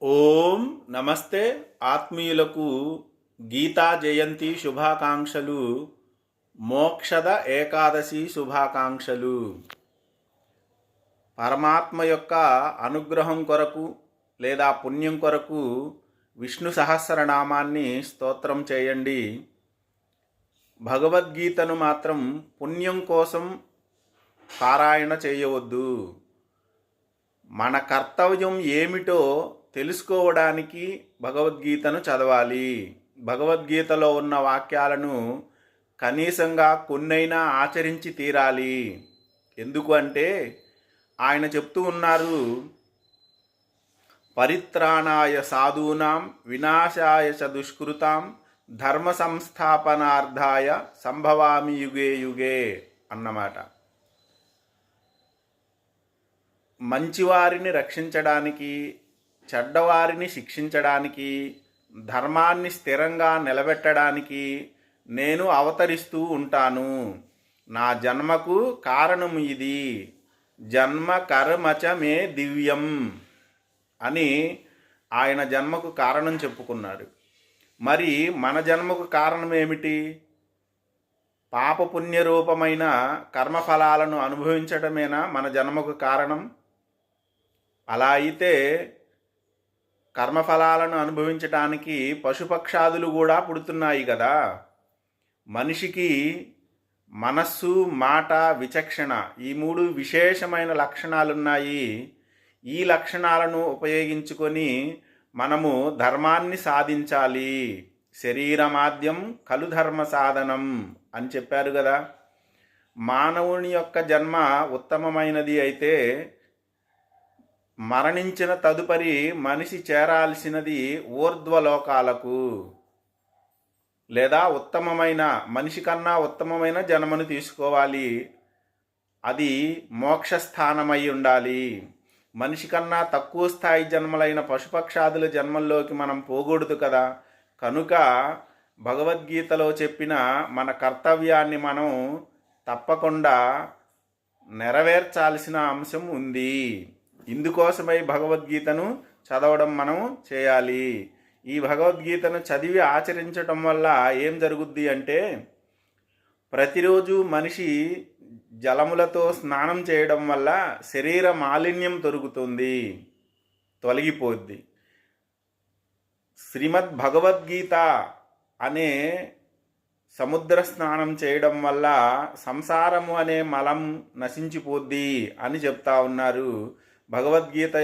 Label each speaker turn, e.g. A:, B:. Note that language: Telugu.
A: ఓం నమస్తే. ఆత్మీయులకు గీతా జయంతి శుభాకాంక్షలు. మోక్షద ఏకాదశి శుభాకాంక్షలు. పరమాత్మ యొక్క అనుగ్రహం కొరకు లేదా పుణ్యం కొరకు విష్ణు సహస్రనామాన్ని స్తోత్రం చేయండి. భగవద్గీతను మాత్రం పుణ్యం కోసం పారాయణ చేయవద్దు. మన కర్తవ్యం ఏమిటో తెలుసుకోవడానికి భగవద్గీతను చదవాలి. భగవద్గీతలో ఉన్న వాక్యాలను కనీసంగా కొన్నైనా ఆచరించి తీరాలి. ఎందుకు అంటే ఆయన చెప్తూ ఉన్నారు, పరిత్రాణాయ సాధూనాం వినాశాయ చ దుష్కృతాం ధర్మ సంస్థాపనార్థాయ సంభవామి యుగే యుగే అన్నమాట. మంచివారిని రక్షించడానికి, చెడ్డవారిని శిక్షించడానికి, ధర్మాన్ని స్థిరంగా నిలబెట్టడానికి నేను అవతరిస్తూ ఉంటాను. నా జన్మకు కారణం ఇది. జన్మ కర్మచ మే దివ్యం అని ఆయన జన్మకు కారణం చెప్పుకున్నారు. మరి మన జన్మకు కారణం ఏమిటి? పాపపుణ్యరూపమైన కర్మఫలాలను అనుభవించటమేనా మన జన్మకు కారణం? అలా అయితే కర్మఫలాలను అనుభవించటానికి పశుపక్షాదులు కూడా పుడుతున్నాయి కదా. మనిషికి మనస్సు, మాట, విచక్షణ ఈ మూడు విశేషమైన లక్షణాలున్నాయి. ఈ లక్షణాలను ఉపయోగించుకొని మనము ధర్మాన్ని సాధించాలి. శరీరమాద్యం కలు ధర్మ సాధనం అని చెప్పారు కదా. మానవుని యొక్క జన్మ ఉత్తమమైనది అయితే మరణించిన తదుపరి మనిషి చేరాల్సినది ఊర్ధ్వలోకాలకు, లేదా ఉత్తమమైన మనిషి కన్నా ఉత్తమమైన జన్మను తీసుకోవాలి. అది మోక్షస్థానమై ఉండాలి. మనిషి కన్నా తక్కువ స్థాయి జన్మలైన పశుపక్షాదుల జన్మల్లోకి మనం పోకూడదు కదా. కనుక భగవద్గీతలో చెప్పిన మన కర్తవ్యాన్ని మనం తప్పకుండా నెరవేర్చాల్సిన అంశం ఉంది. ఇందుకోసమై భగవద్గీతను చదవడం మనం చేయాలి. ఈ భగవద్గీతను చదివి ఆచరించటం వల్ల ఏం జరుగుద్ది అంటే, ప్రతిరోజు మనిషి జలములతో స్నానం చేయడం వల్ల శరీర మాలిన్యం తొలగిపోద్ది. శ్రీమద్ భగవద్గీత అనే సముద్ర స్నానం చేయడం వల్ల సంసారము అనే మలం నశించిపోద్ది అని చెప్తా ఉన్నారు. భగవద్గీత